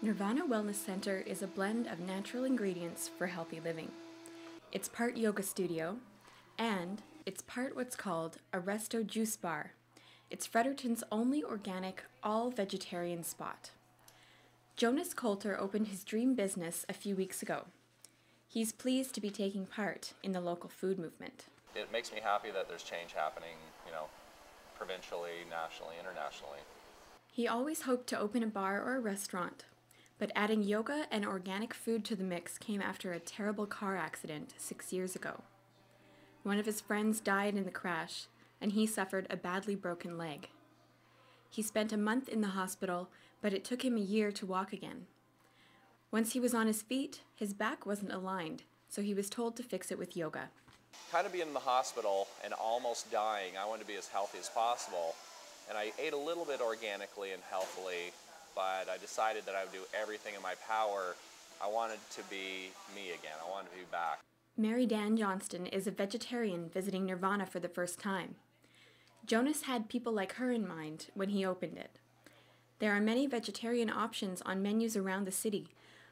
Nirvana Wellness Centre is a blend of natural ingredients for healthy living. It's part yoga studio, and it's part what's called a resto-juice bar. It's Fredericton's only organic, all-vegetarian spot. Jonas Colter opened his dream business a few weeks ago. He's pleased to be taking part in the local food movement. It makes me happy that there's change happening, provincially, nationally, internationally. He always hoped to open a bar or a restaurant, but adding yoga and organic food to the mix came after a terrible car accident 6 years ago. One of his friends died in the crash, and he suffered a badly broken leg. He spent a month in the hospital, but it took him a year to walk again. Once he was on his feet, his back wasn't aligned, so he was told to fix it with yoga. Kind of being in the hospital and almost dying, I wanted to be as healthy as possible. And I ate a little bit organically and healthily, but I decided that I would do everything in my power. I wanted to be me again. I wanted to be back. Mary Dan Johnston is a vegetarian visiting Nirvana for the first time. Jonas had people like her in mind when he opened it. There are many vegetarian options on menus around the city,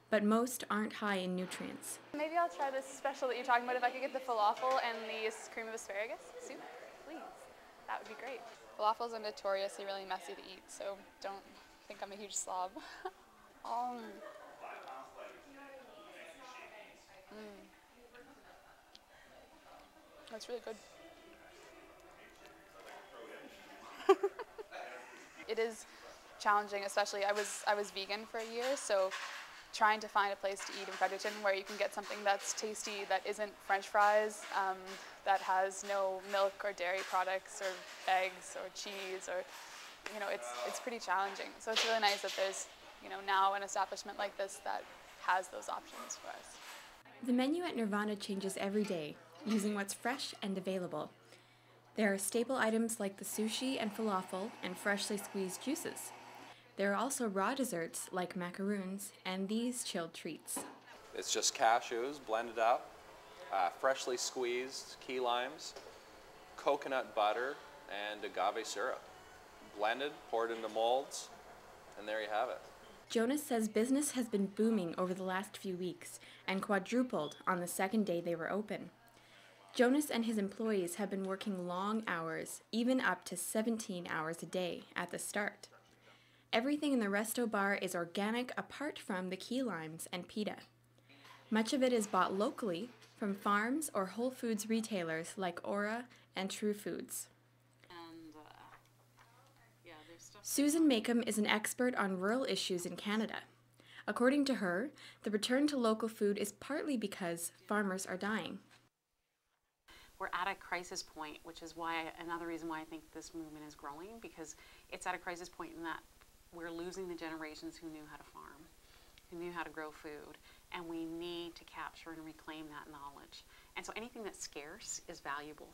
but most aren't high in nutrients. Maybe I'll try this special that you're talking about. If I could get the falafel and the cream of asparagus soup, please. That would be great. Falafels are notoriously really messy to eat, so don't think I'm a huge slob. That's really good. It is challenging, especially I was vegan for a year, so trying to find a place to eat in Fredericton where you can get something that's tasty, that isn't French fries, that has no milk or dairy products or eggs or cheese, or it's pretty challenging. So it's really nice that there's now an establishment like this that has those options for us. The menu at Nirvana changes every day, using what's fresh and available. There are staple items like the sushi and falafel and freshly squeezed juices. There are also raw desserts like macaroons and these chilled treats. It's just cashews blended up, freshly squeezed key limes, coconut butter, and agave syrup. Blended, poured into molds, and there you have it. Jonas says business has been booming over the last few weeks and quadrupled on the second day they were open. Jonas and his employees have been working long hours, even up to 17 hours a day at the start. Everything in the resto bar is organic apart from the key limes and pita. Much of it is bought locally from farms or Whole Foods retailers like Aura and True Foods. Susan Makem is an expert on rural issues in Canada. According to her, the return to local food is partly because farmers are dying. We're at a crisis point, which is another reason why I think this movement is growing, because it's at a crisis point in that we're losing the generations who knew how to farm, who knew how to grow food, and we need to capture and reclaim that knowledge. And so anything that's scarce is valuable.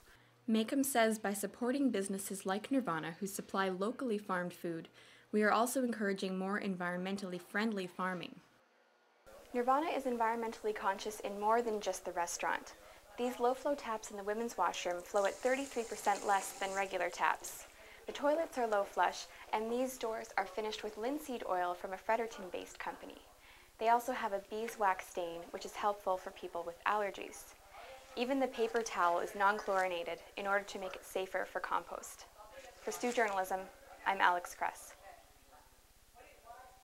Makem says by supporting businesses like Nirvana who supply locally farmed food, we are also encouraging more environmentally friendly farming. Nirvana is environmentally conscious in more than just the restaurant. These low-flow taps in the women's washroom flow at 33% less than regular taps. The toilets are low flush, and these doors are finished with linseed oil from a Fredericton-based company. They also have a beeswax stain, which is helpful for people with allergies. Even the paper towel is non-chlorinated in order to make it safer for compost. For Stu Journalism, I'm Alex Kress.